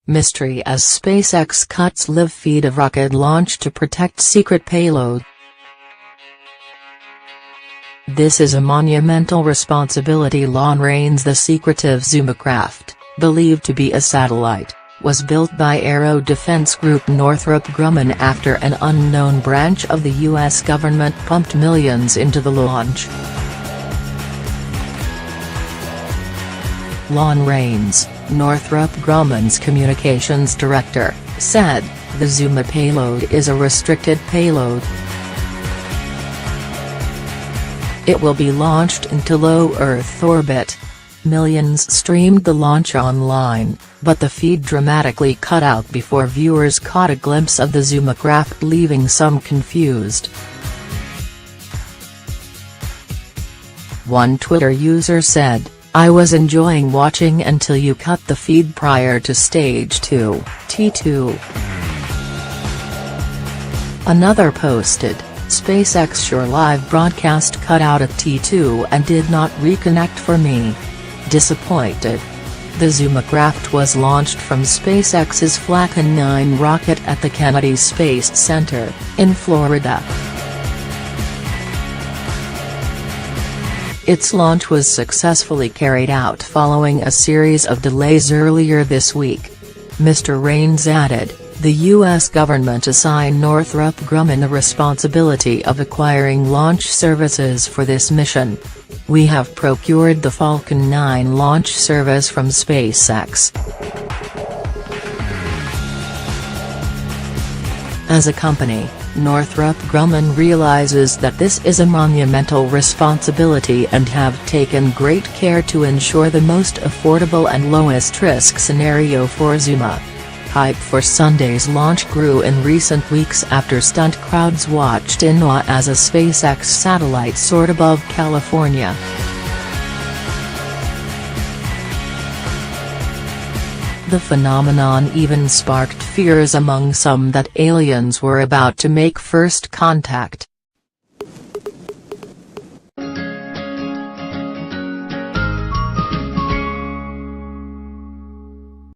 Mystery as SpaceX cuts live feed of rocket launch to protect secret payload. This is a monumental responsibility. ELON reigns. The secretive Zuma craft, believed to be a satellite, was built by aero defense group Northrop Grumman after an unknown branch of the U.S. government pumped millions into the launch. Lon Raines, Northrop Grumman's communications director, said, "The Zuma payload is a restricted payload. It will be launched into low Earth orbit." Millions streamed the launch online, but the feed dramatically cut out before viewers caught a glimpse of the Zuma craft, leaving some confused. One Twitter user said, "I was enjoying watching until you cut the feed prior to stage 2, T2. Another posted, "SpaceX sure live broadcast cut out at T2 and did not reconnect for me. Disappointed." The Zuma craft was launched from SpaceX's Falcon 9 rocket at the Kennedy Space Center, in Florida. Its launch was successfully carried out following a series of delays earlier this week. Mr. Raines added, "The U.S. government assigned Northrop Grumman the responsibility of acquiring launch services for this mission. We have procured the Falcon 9 launch service from SpaceX. As a company, Northrop Grumman realizes that this is a monumental responsibility and have taken great care to ensure the most affordable and lowest risk scenario for Zuma." Hype for Sunday's launch grew in recent weeks after stunt crowds watched in awe as a SpaceX satellite soared above California. The phenomenon even sparked fears among some that aliens were about to make first contact.